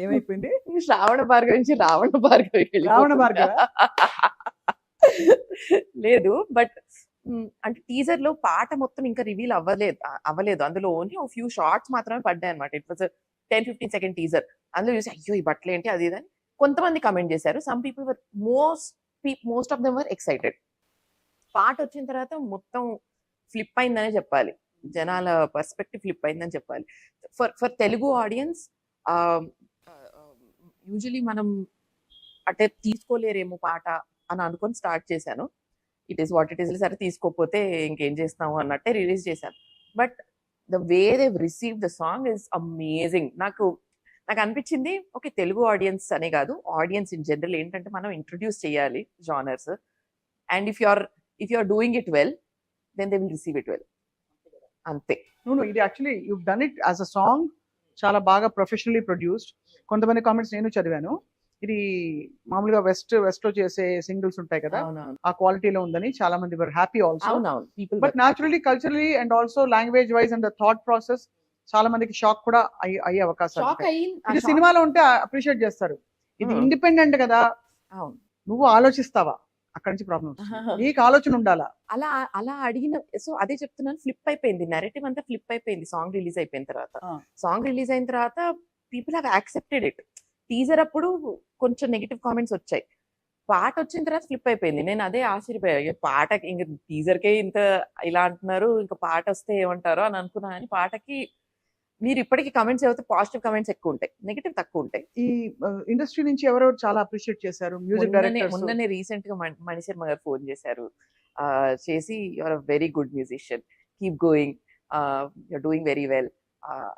ఏమైపోయింది? శ్రావణ భార్గవి నుంచి రావణ భార్గవికి రావణ భార్గవ లేదు. బట్ అంటే టీజర్ లో పాట మొత్తం ఇంకా రివీల్ అవ్వలేదు. అందులో ఓన్లీ ఒక ఫ్యూ షార్ట్స్ మాత్రమే పడ్డాయి అనమాట. It was 10-15 second teaser. అందులో చూసి అయ్యో ఈ బట్టలు ఏంటి అది ఇదని కొంతమంది కమెంట్ చేశారు. Some people were most of them were excited. పాట వచ్చిన తర్వాత మొత్తం ఫ్లిప్ అయిందనే చెప్పాలి, జనాల పర్స్పెక్టివ్ ఫ్లిప్ అయిందని చెప్పాలి. ఫర్ తెలుగు ఆడియన్స్ యూజువలీ మనం అంటే తీసుకోలేరేమో పాట అని అనుకొని స్టార్ట్ చేశాను. It is what it is, సరే తీసుకోకపోతే ఇంకేం చేస్తాము అన్నట్టే రిలీజ్ చేశాను. But the way they receive the song is amazing. నాకు అనిపించింది, ఓకే తెలుగు ఆడియన్స్ అనే కాదు, ఆడియన్స్ ఇన్ జనరల్ ఏంటంటే మనం ఇంట్రడ్యూస్ చేయాలి genres, and if you are doing it well then they will receive it well, అంతే. ఇది actually you done it as a song, చాలా బాగా ప్రొఫెషనల్లీ ప్రొడ్యూస్డ్. కొంతమంది కామెంట్స్ నేను చదివాను, ఇది మామూలుగా వెస్ట్ లో చేసే సింగిల్స్ ఉంటాయి కదా, ఆ క్వాలిటీలో ఉందని చాలా మంది were happy also. But naturally, culturally and also language wise and the thought process చాలా మందికి షాక్ కూడా అయ్యే అవకాశం. ఇది సినిమాలో ఉంటే అప్రిషియేట్ చేస్తారు, ఇది ఇండిపెండెంట్ కదా, నువ్వు ఆలోచిస్తావా, అక్కడి నుంచి ప్రాబ్లం. నీకు ఆలోచన ఉండాలా. అలా అడిగిన, సో అదే చెప్తున్నాను, ఫ్లిప్ అయిపోయింది, నెరేటివ్ అంతా ఫ్లిప్ అయిపోయింది సాంగ్ రిలీజ్ అయిపోయిన తర్వాత. సాంగ్ రిలీజ్ అయిన తర్వాత people have accepted it. Teaser అప్పుడు కొంచెం నెగిటివ్ కామెంట్స్ వచ్చాయి, పాట వచ్చిన తర్వాత ఫ్లిప్ అయిపోయింది. నేను అదే ఆశ్చర్యపోయా, పాట ఇంక టీజర్కే ఇంత ఇలా అంటున్నారు, ఇంకా పాట వస్తే ఏమంటారో అని అనుకున్నా. అని పాటకి మీరు ఇప్పటికీ కమెంట్స్ అయితే పాజిటివ్ కమెంట్స్ ఎక్కువ ఉంటాయి, నెగిటివ్ తక్కువ ఉంటాయి. ఈ ఇండస్ట్రీ నుంచి ఎవరెవరు చాలా అప్రిషియేట్ చేశారు మ్యూజిక్ డైరెక్టర్స్? మొన్ననే రీసెంట్ గా మణిశర్మ గారు ఫోన్ చేశారు, చేసి your a very good musician, keep going, you're doing very well.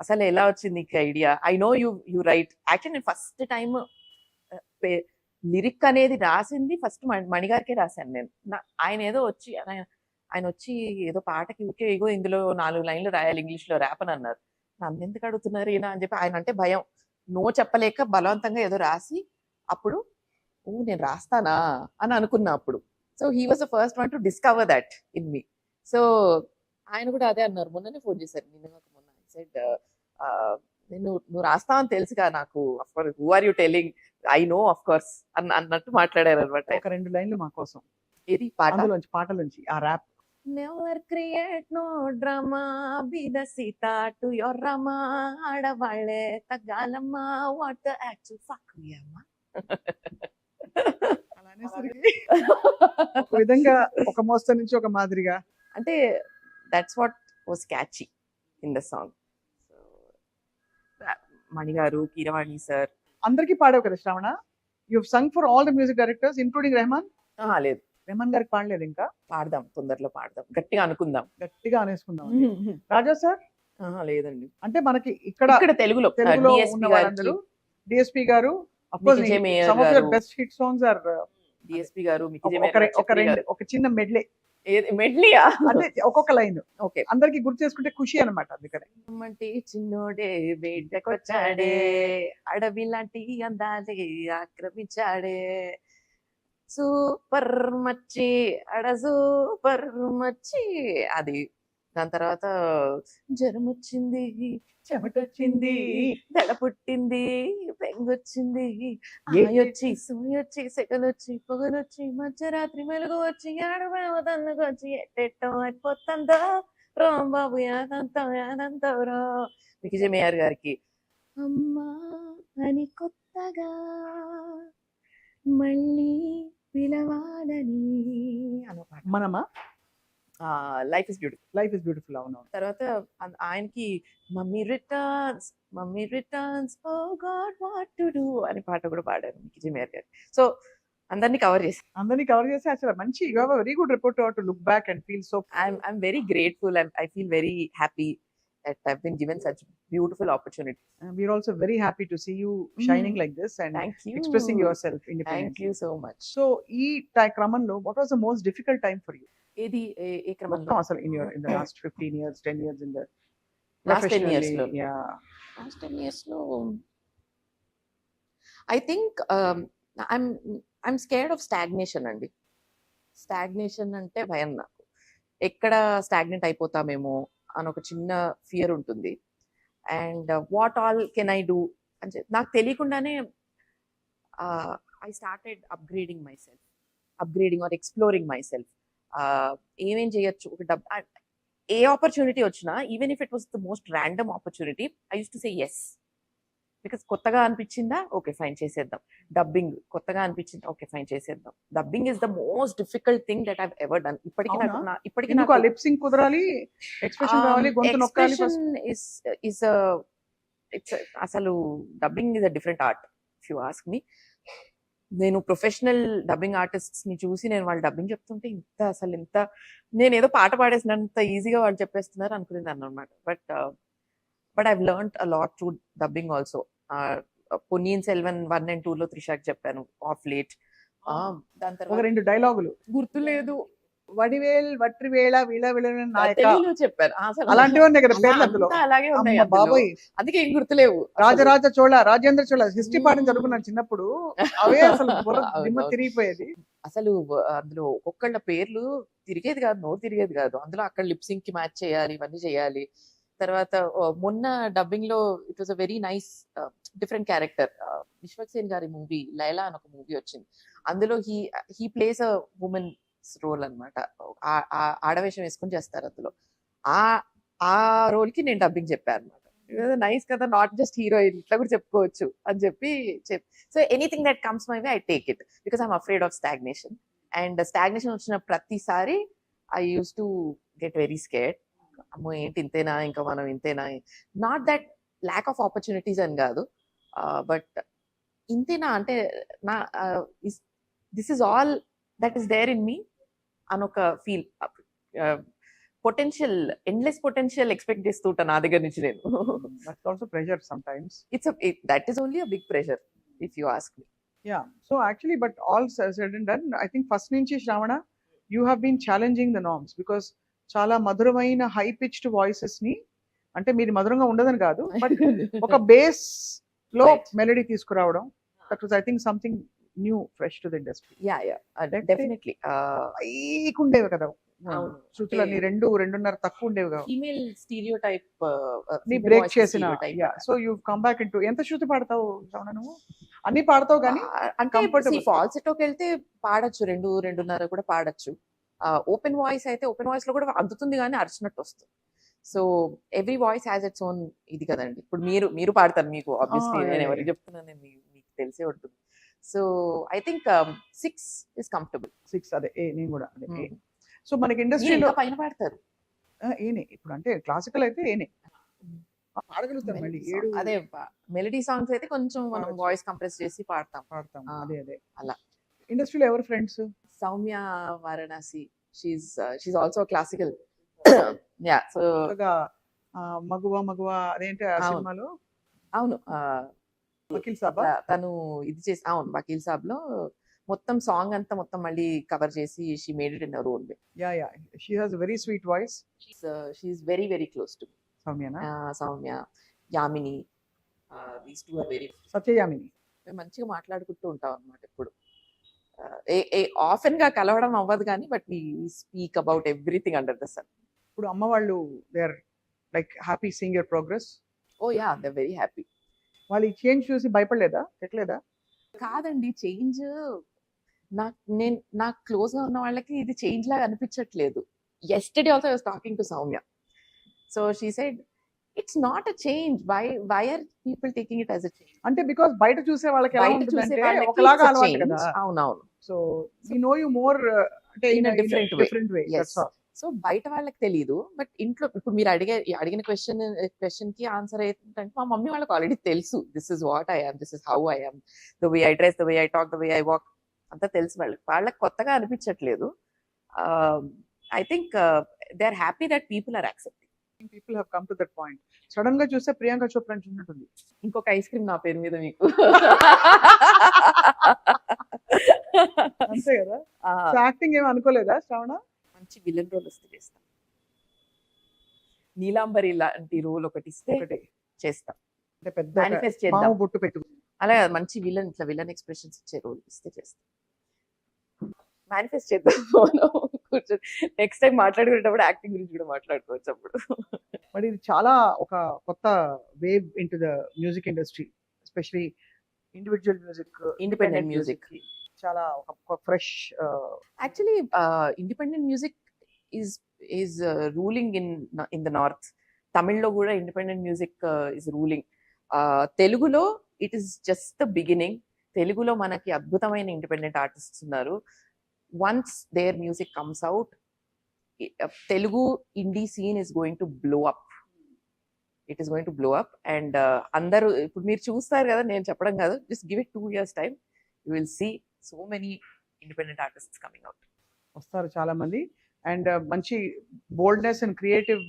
అసలు ఎలా వచ్చింది నీకు idea? I know you right. Actually నేను ఫస్ట్ టైం లిరిక్ అనేది రాసింది ఫస్ట్ మణిగారికే రాశాను నేను. ఆయన ఏదో వచ్చి ఆయన వచ్చి ఏదో పాటకి ఊకే ఇగో ఇందులో 4 లైన్లు రాయాలి ఇంగ్లీష్ లో ర్యాప్ అని అన్నారు. నన్ను ఎందుకు అడుగుతున్నారు ఈయన అని చెప్పి, ఆయన అంటే భయం, నో చెప్పలేక బలవంతంగా ఏదో రాసి అప్పుడు నేను రాస్తానా అని అనుకున్నా అప్పుడు. So he was the first one to discover that in me. So ఆయన కూడా అదే అన్నారు, మొన్ననే ఫోన్ చేశారు మొన్న. సెడ్ నువ్వు రాస్తావని తెలుసుగా నాకు, of course who are you telling, I know of course అన్నట్టు మాట్లాడారు అనమాట. ఒక 2 లైన్లు మా కోసం ఇది పాటలోంచి ఆ rap. Never create no drama, be the Sita to your Rama, ఆడవాళ్ళే తగ్గాలమ్మా, what the actual fuck we అమ్మా. ఒక విధంగా ఒక మోస్త నుంచి ఒక మాదిరిగా అంటే that's what was catchy in the song. Mani garu, Keeravani sir అందరికీ పాడావు కదా Sravana? You sung for all the music directors including Rahman? లేదు, రెహమాన్ గారికి పాడలేదు ఇంకా. పాడదాం, తొందరలో పాడదాం, గట్టిగా అనుకుందాం, గట్టిగా అనేసుకుందాం. రాజా సార్? లేదండి, అంటే మనకి ఇక్కడ తెలుగులో ఉన్న వాళ్ళందరూ డిఎస్పి గారు, best hit songs or DSP గారు, ఒక చిన్న మెడ్లే మెడ్లియా అంటే ఒక్కొక్క లైన్ ఓకే అందరికి గుర్తు చేసుకుంటే ఖుషి అనమాట. అందుకనే చిన్నోడే వేటకొచ్చాడే, అడవి లాంటి అందాలే ఆక్రమించాడే, సూపర్ మచ్చి అడ సూపర్ మచ్చి అది. దాని తర్వాత జ్వరం వచ్చింది, చెమటొచ్చింది, దడ పుట్టింది, పెంగొచ్చింది, ఆయొచ్చి సూయొచ్చి సెగలొచ్చి పొగలొచ్చి మధ్యరాత్రి మెలుగు వచ్చి ఆడబోదన్నకు వచ్చి ఎట్టెట్టో అయిపోతుందో రాంబాబు యాదంతో రో. విజయ్ మేయర్ గారికి అమ్మా అని కొత్తగా మళ్ళీ పిలవాలని అన్న పాట. మనమా లైఫ్ ఇస్ బ్యూటిఫుల్ అవును. తర్వాత ఆయనకి mummy returns oh god what to do అని పాట కూడా పాడారు విజయ్ మేయర్ గారు. సో అందరినీ కవర్ చేసి అసలు మంచి you have a very good reporter to look back and feel so. I'm very grateful and I feel very happy that I've been given such beautiful opportunity. We are also very happy to see you shining like this and Thank you. expressing yourself independently. Thank you so much. So ee క్రమంలో what was the most difficult time for you? ఏది ఏ క్రమంలో? అసలు in the last 15 years 10 years in the last 10 years లో. Yeah, last 10 years లో I think I'm scared of stagnation అండి. స్టాగ్నేషన్ అంటే భయం నాకు, ఎక్కడ స్టాగ్నెంట్ అయిపోతామేమో అని ఒక చిన్న ఫియర్ ఉంటుంది. And what all can I do అని నాకు తెలియకుండానే I started upgrading or exploring myself. ఏమేం చేయొచ్చు, ఏ ఆపర్చునిటీ వచ్చినా, even if it was the most random opportunity, I used to say yes. Because కొత్తగా అనిపించిందా, ఓకే ఫైన్ చేసేద్దాం. డబ్బింగ్ కొత్తగా అనిపించిందా, ఓకే ఫైన్ చేసేద్దాం. Dubbing is the most difficult thing that I've ever done. ఇప్పటికీ నాకు లిప్ సింక్ కుదరాలి, ఎక్స్ప్రెషన్ రావాలి, గొంతు నొక్కాలి. అసలు dubbing is a different art if you ask me. నేను ప్రొఫెషనల్ డబ్బింగ్ ఆర్టిస్ట్స్ ని చూసి నేను వాళ్ళు డబ్బింగ్ చెప్తుంటే ఇంత నేను ఏదో పాట పాడేసినంత ఈజీగా వాళ్ళు చెప్పేస్తున్నారు అనుకునేది అన్నమాట. But I've learned a lot through dubbing also. Ponniyin Selvan 1 and 2 లో త్రిషాకి చెప్పాను ఆఫ్ లేట్. దాని తర్వాత 2 డైలాగులు గుర్తులేదు, వడివేల్ వట్రివేళ వీళ్ళ నాయక తెలుగులో చెప్పాను. అలాంటివన్నీ కదా పేర్లు అందులో. అలాగే ఉన్నాయి అమ్మ బాబోయ్, అందుకే ఏం గుర్తులేవు. రాజరాజ చోళ, రాజేంద్ర చోళ హిస్టరీ పాఠం చదువుకున్నాను చిన్నప్పుడు. అవే అసలు దిమ్మ తిరిగిపోయేది. అసలు అందులో ఒక్కొక్కళ్ళ పేర్లు తిరిగేది కాదు, నోరు తిరిగేది కాదు. అందులో అక్కడ లిప్సింగ్ కి మ్యాచ్ చేయాలి, ఇవన్నీ చేయాలి. తర్వాత మొన్న డబ్బింగ్ లో it was a very nice different character. Vishwak Sen గారి మూవీ లైలా అని ఒక మూవీ వచ్చింది. అందులో he plays a women role అనమాట. ఆడవేషం వేసుకుని చేస్తారు అందులో. ఆ రోల్ కి నేను డబ్బింగ్ చెప్పాను అనమాట. నైస్ కదా, నాట్ జస్ట్ హీరోయిన్, ఇట్లా కూడా చెప్పుకోవచ్చు అని చెప్పి so anything that comes my way I take it because I'm afraid of stagnation. And stagnation వచ్చిన ప్రతిసారి I used to get very scared. అమ్మో ఏంటి ఇంతేనా, ఇంకా మనం ఇంతేనా, not that lack of opportunities అని కాదు, బట్ ఇంతేనా అంటే నా this is all that is there in me అని ఒక feel, potential, endless potential expect చేస్తూ ఉంటాను నా దగ్గర నుంచి నేను. That's also pressure some times. That is only a big pressure if you ask me. Yeah. So actually, but all said and done, I think first నుంచి శ్రావణ, you have been challenging the norms because చాలా మధురమైన హై పిచ్డ్ వాయిసెస్ ని, అంటే మీరు మధురంగా ఉండదని కాదు, బట్ ఒక బేస్ లో Right. మెలడీ తీసుకురావడం, that was I think something new, fresh to the industry. Yeah definitely. పైకి ఉండేవి కదా అవును. శృతులన్నీ, రెండున్నర తక్కువ ఉండేవి కదా. ఫీమేల్ స్టీరియో టైప్ నీ బ్రేక్ చేసిన, so you come back into. ఎంత శృతి పాడతావు శ్రావణ నువ్వు? అన్ని పాడతావు కానీ అంటే comfortable. ఫాల్సెటోకి వెళ్తే పాడొచ్చు, 2-2.5 కూడా పాడొచ్చు. ఓపెన్ వాయిస్ అయితే ఓపెన్ వాయిస్ లో కూడా అందుతుంది కానీ అరిచినట్టు వస్తుంది. So every voice has its own ఇది కదండి. ఇప్పుడు మీరు పాడతారు, మీకు ఆబ్వియస్లీ yeah, నేను yeah. ఎవరికి చెప్తున్నాను, మీకు తెలిసే ఉంటుంది. So I think 6 is comfortable. 6 అదే నేను కూడా అదే. సో మనకి ఇండస్ట్రీలో పైన పాడతారు ఏనే ఇప్పుడు, అంటే క్లాసికల్ అయితే ఏనే పాడగలుగుతాం, మళ్ళీ 7 అదే మెలడీ సాంగ్స్ అయితే కొంచెం మనం పాడొచ్చు. వాయిస్ కంప్రెస్ చేసి పాడతాం. పాడతాం. ఆ, అదే అలా. ఇండస్ట్రీలో ఎవరు friends? Soumya Varanasi, she's also classical. Yeah, so Maguva అదేంటి ఆ అవును. సినిమాలో అవును, వకీల్ సాబా? తను ఇది చేసి, అవును, వకీల్ సాబ్ లో మొత్తం సాంగ్ అంతా మొత్తం మళ్ళీ కవర్ చేసి she made it in a roll. Yeah she has very sweet voice. She's very very close to సౌమ్యనా? Soumya, Yamini, these two are very. Satyayamini. మేము మంచిగా మాట్లాడుకుంటూ ఉంటాం అన్నమాట ఎప్పుడు. ఆఫెన్ గా కలవడం అవ్వదు కానీ, but we speak about everything under the sun. ఇప్పుడు అమ్మ వాళ్ళు they are like happy seeing your progress. Oh yeah, they very happy. వాళ్ళు ఈ చేంజ్ చూసి భయపడలేదా, పెట్టలేదా? కాదండి, చేంజ్ నాకు క్లోజ్ గా ఉన్న వాళ్ళకి ఇది చేంజ్ లాగా అనిపించట్లేదు. Yesterday also I was talking to Soumya, so she said it's not a change, why are people taking it as a change. అంటే బికాస్ బయట చూసే వాళ్ళకి ఎలా బయట చూసే ఉంటుందంటే వాళ్ళకి ఒకలాగా it's a అలవాటు change. కదా. అవునవును. So we know you more అంటే In a different way. Different way. Yes. So బయట వాళ్ళకి తెలియదు, బట్ ఇంట్లో ఇప్పుడు మీరు అడిగిన క్వశ్చన్ కి ఆన్సర్ ఏంటంటే, మా మమ్మీ వాళ్ళకి ఆల్రెడీ తెలుసు, this is what I am, this is how I am, the way I dress, the way I talk, the way I walk, అంతా తెలుసు వాళ్ళకి కొత్తగా అనిపించట్లేదు. I think they are happy that people are accepting. People have come to that point. Sudden గా చూస్తే ప్రియాంక చోప్రా చూసినట్టుంది. ఇంకొక ఐస్ క్రీమ్ నా పేరు మీద మీకు. అంతే కదా. యాక్టింగ్ ఏమి అనుకోలేదా శ్రావణ? మంచి విలన్ రోల్ వస్తే చేస్తాం. నీలాంబరి లాంటి రోల్ ఒకటి ఇస్తే ఒకటి చేస్తాం, అంటే పెద్ద మేనిఫెస్ట్ చేద్దాం. పాము బొట్టు పెట్టు. అలా మంచి విలన్, ఇట్లా విలన్ ఎక్స్ప్రెషన్స్ ఇచ్చే రోల్ ఇస్తే చేస్తాం, మేనిఫెస్ట్ చేద్దాం. కూర్చొని నెక్స్ట్ టైం మాట్లాడుకునేటప్పుడు యాక్టింగ్ గురించి కూడా మాట్లాడుకోవచ్చు అప్పుడు. బట్ ఇది చాలా ఒక కొత్త wave into the music industry, especially individual music, independent music. చాలా ఒక fresh. Actually independent music is ruling in the north. తమిళ్లో కూడా ఇండిపెండెంట్ మ్యూజిక్ ఈజ్ రూలింగ్. తెలుగులో it is just the beginning. తెలుగులో మనకి అద్భుతమైన ఇండిపెండెంట్ ఆర్టిస్ట్స్ ఉన్నారు. Once their music comes out, Telugu indie scene is going to blow up. It is going to blow up, and andaru ippudu meer chustar kada, nenu cheppadam kaadu, just give it 2 years time, you will see so many independent artists coming out. వస్తారు చాలా మంది, అండ్ మంచి బోల్డ్నెస్ అండ్ క్రియేటివ్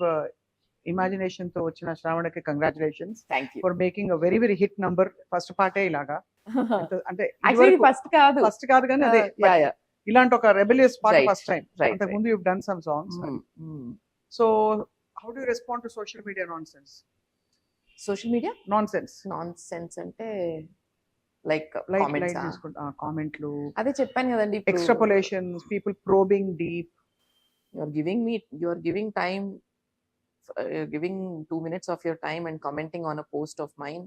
ఇమాజినేషన్ తో వచ్చిన శ్రావణకి congratulations Thank you. For making a very very hit number. First పార్టే ఇలాగా, అంటే Actually first కాదు, ఫస్ట్ కాదు కానీ అదే yeah. ఇలాంటి ఒక rebellious part Right, first time. right, అంతకు ముందు you've done some songs. So how do you respond to social media nonsense? Social media Nonsense nonsense అంటే like like comments. కామెంట్లు, అదే చెప్పాను కదండి, extrapolations, people probing deep. you're giving time, giving 2 minutes of your time and commenting on a post of mine.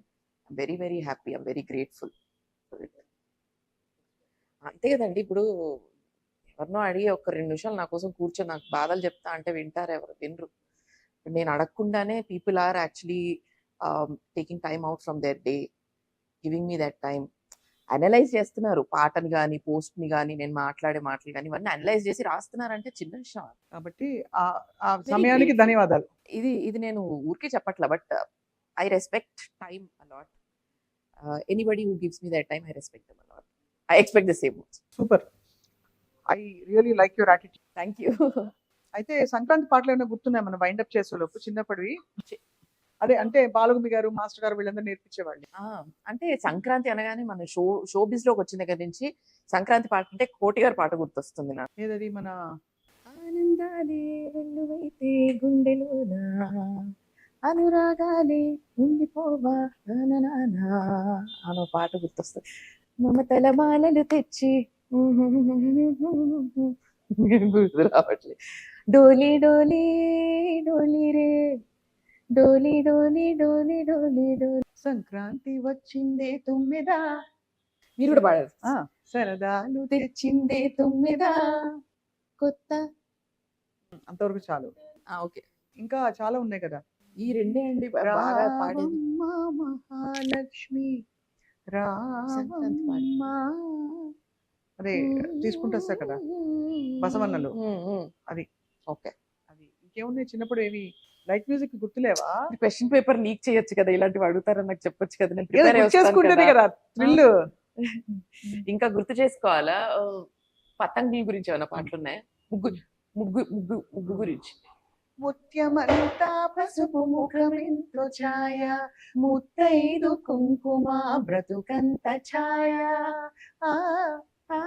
I'm very very happy, I'm very grateful for it. అంతే కదండి, ఇప్పుడు ఎవరినో అడిగి ఒక 2 నిమిషాలు నా కోసం కూర్చొని నాకు బాధలు చెప్తా అంటే వింటారు? ఎవరు వినరు. నేను అడగకుండానే people are actually taking time out from their day, giving me that time. Analyze చేస్తున్నారు పాటని కానీ పోస్ట్ని కానీ నేను మాట్లాడే మాటలు కానీ ఇవన్నీ అనలైజ్ చేసి రాస్తున్నారంటే చిన్న విషయం. కాబట్టి ఆ సమయానికి grateful. ధన్యవాదాలు. ఇది నేను ఊరికే చెప్పట్లా, but I respect time a lot. Anybody who gives me that time I respect them a lot. I expect the same. Super. I really like your attitude. Thank you. అయితే సంక్రాంతి పాటలు ఏమైనా గుర్తున్నాయి మన వైండప్ చేసేలోపు చిన్నప్పటివి? అదే అంటే బాలగుమి గారు మాస్టర్ గారు వీళ్ళందరూ నేర్పించేవాళ్ళు. అంటే సంక్రాంతి అనగానే మన షో బిజ్ లోకి వచ్చిన దగ్గర నుంచి సంక్రాంతి పాట అంటే కోటి గారి పాట గుర్తొస్తుంది నాకు. ఏదది మన ఆనందాలే వెల్లువైతే గుండెలోన అనురాగాలే ఉండిపోవా నానా అనో పాట గుర్తొస్తుంది. మమతల మాలలు తెచ్చి గుర్తు రావట్లేదు. డోలీ డోలీ డోలీ రే డోలీ డోలీ డోలీ డోలీ డోలీ. సంక్రాంతి వచ్చిందే తుమ్మెదా, మీరు కూడా పాడారు. సరదాలు తెచ్చిందే తొమ్మిదా కొత్త. అంతవరకు చాలు. ఓకే, ఇంకా చాలా ఉన్నాయి కదా. ఈ రెండే అండి బాగా పాడేది. రామమ్మ మహాలక్ష్మి సంక్రాంతి పాట. రామమ్మ. అదే తీసుకుంటూ వస్తా కదా బసవన్నలు. అది. ఓకే, అది ఇంకేమున్నాయి చిన్నప్పుడు? ఏమి లైట్ మ్యూజిక్ గుర్తులేవా? క్వశ్చన్ పేపర్ లీక్ చేయొచ్చు కదా, ఇలాంటివి అడుగుతారని నాకు చెప్పొచ్చు కదా, నేను ఏదో ప్రిపేర్ గుర్తు చేసుకుంటేనే కదా థ్రిల్. ఇంకా గుర్తు చేసుకోవాలా? పతంగుల గురించి ఏమైనా పాటలు ఉన్నాయా? ముగ్గు ముగ్గు ముగ్గు ముగ్గు గురించి. ముత్యమంతా పసుపు ముఖమెంతో ఛాయ, ముత్తైదు కుంకుమ బ్రతుకంత ఛాయ. ఆ, ఆ,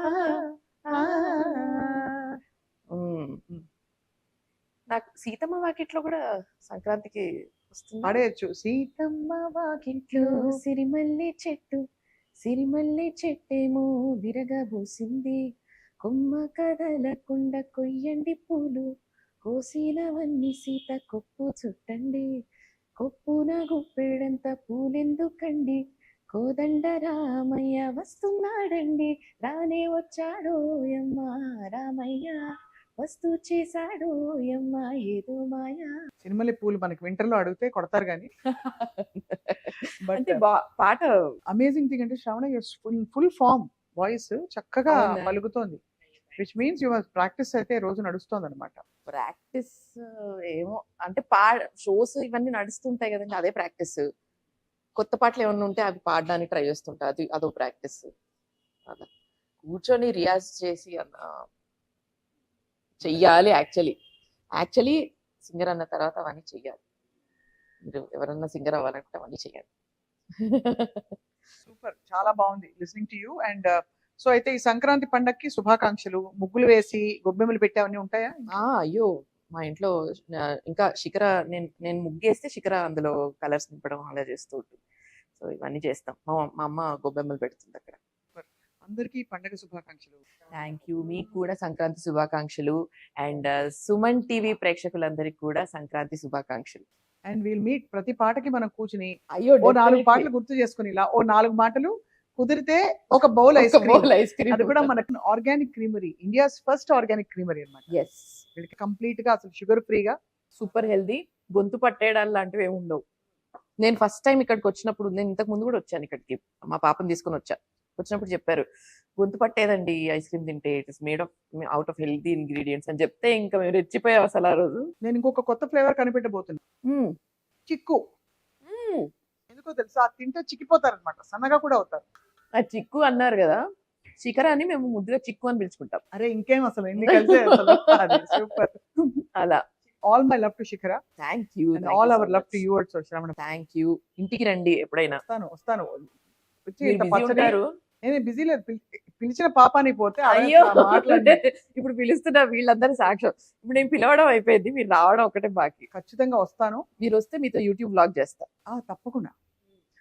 ఆ. నాకు సీతమ్మ వాకిట్లో కూడా సంక్రాంతికి వస్తుంది. పాడేయచ్చు. సీతమ్మ వాకిట్లో సిరిమల్లె చెట్టు సిరిమల్లె చెట్టేమో విరగబూసింది, కొమ్మ కదలకుండా కొయ్యండి పూలు, కోసినవన్నీ సీత కొప్పు చుట్టండి, కొప్పున గుప్పెడంత పూలెందుకండి, కోదండ రామయ్య వస్తున్నాడండి, రానే వచ్చాడో యమ్మ రామయ్య వస్తూ చేశాడు యమ్మ ఏదో మాయా. సినిమాలి పూలు మనకి వింటర్ లో అడిగితే కొడతారు కానీ అంటే పాట అమేజింగ్ థింగ్ అంటే శ్రవణ ఫుల్ ఫామ్ వాయిస్ చక్కగా అవునా? పలుకుతోంది, విచ్ మీన్స్ యువర్ ప్రాక్టీస్ అయితే రోజు నడుస్తోంది అనమాట. ప్రాక్టీస్ ఏమో అంటే షోస్ ఇవన్నీ నడుస్తుంటాయి కదండి, అదే ప్రాక్టీస్. కొత్త పాటలు ఏమన్నా ఉంటే అవి పాడడానికి ట్రై చేస్తుంటా, అదో ప్రాక్టీస్. అలా కూర్చొని రియాజ్ చేసి చెయ్యాలి. యాక్చువల్లీ సింగర్ అన్న తర్వాత అవన్నీ చెయ్యాలి. మీరు ఎవరన్నా సింగర్ అవ్వాలంటే అవన్నీ చెయ్యాలి. సూపర్, చాలా బాగుంది listening to you. And so అయితే ఈ సంక్రాంతి పండక్కి శుభాకాంక్షలు. ముగ్గులు వేసి గొబ్బెమ్మలు పెట్టావన్నీ ఉంటాయా? అయ్యో, మా ఇంట్లో ఇంకా శిఖర నేను ముగ్గేస్తే శిఖర అందులో కలర్స్ నింపడం అలా చేస్తూ ఉంటుంది. సో ఇవన్నీ చేస్తాం. మా అమ్మ గొబ్బెమ్మలు పెడుతుంది అక్కడ. అందరికీ పండగ శుభాకాంక్షలు. Thank you. మీకు కూడా సంక్రాంతి శుభాకాంక్షలు. అండ్ సుమన్ టీవీ ప్రేక్షకులందరికీ కూడా సంక్రాంతి శుభాకాంక్షలు. And wheel meet. ప్రతి పాటకి మనం కూర్చుని అయ్యో, ఓ 4 పాటలు గుర్తు చేసుకుని ఇలా ఓ 4 మాటలు కుదిరితే ఒక బౌల్ ఐస్ క్రీమ్. అది కూడా మనకు organic creamery, India's first organic creamery అన్నమాట. ఎస్, వీళ్ళకి కంప్లీట్ గా అసలు షుగర్ ఫ్రీగా, సూపర్ హెల్దీ, గొంతు పట్టేయడాలు లాంటివి ఏమి ఉండవు. నేను ఫస్ట్ టైం ఇక్కడికి వచ్చినప్పుడు, నేను ఇంతకు ముందు కూడా వచ్చాను ఇక్కడికి, మా పాపని తీసుకుని వచ్చినప్పుడు చెప్పారు గొంతు పట్టేదండి ఐస్ క్రీమ్ తింటే, it is made of out of healthy ingredients అని చెప్తే ఇంకా మేము రెచ్చిపోయాం అసలు ఆ రోజు. నేను ఇంకొక కొత్త ఫ్లేవర్ కనిపెట్టబోతున్నా, చిక్కు. ఎందుకో తెలుసా, తింటే చిక్కిపోతారనమాట, సన్నగా కూడా అవుతారు. ఆ చిక్కు అన్నారు కదా, శిఖర అని మేము ముద్దుగా చిక్కు అని పిలుచుకుంటాం. అరే ఇంకేం అసలు ఎన్ని కలిసే అసలు. సూపర్. అలా all my love to Shikhara. Thank you. All our love to you also Sravana. Thank you. ఇంటికి రండి ఎప్పుడైనా. వస్తాను. మీరు busy ఉంటారు. నేను బిజీ లేదు, పిలిచిన పాపానికి పోతే అయ్యో, మాట్లాడి ఇప్పుడు పిలుస్తున్నా వీళ్ళందరూ సాక్ష్యం. ఇప్పుడు నేను పిలవడం అయిపోయింది, మీరు రావడం ఒకటే బాకీ. ఖచ్చితంగా వస్తాను. మీరు వస్తే మీతో యూట్యూబ్ బ్లాగ్ చేస్తా. తప్పకుండా.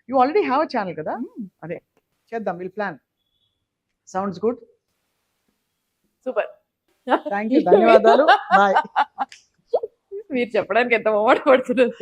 You already have a channel కదా, అదే చేద్దాం. Will plan. Sounds good. Super. Thank you, ధన్యవాదాలు. బాయ్. మీరు చెప్పడానికి ఎంత మొహమాట పడుతున్నారు.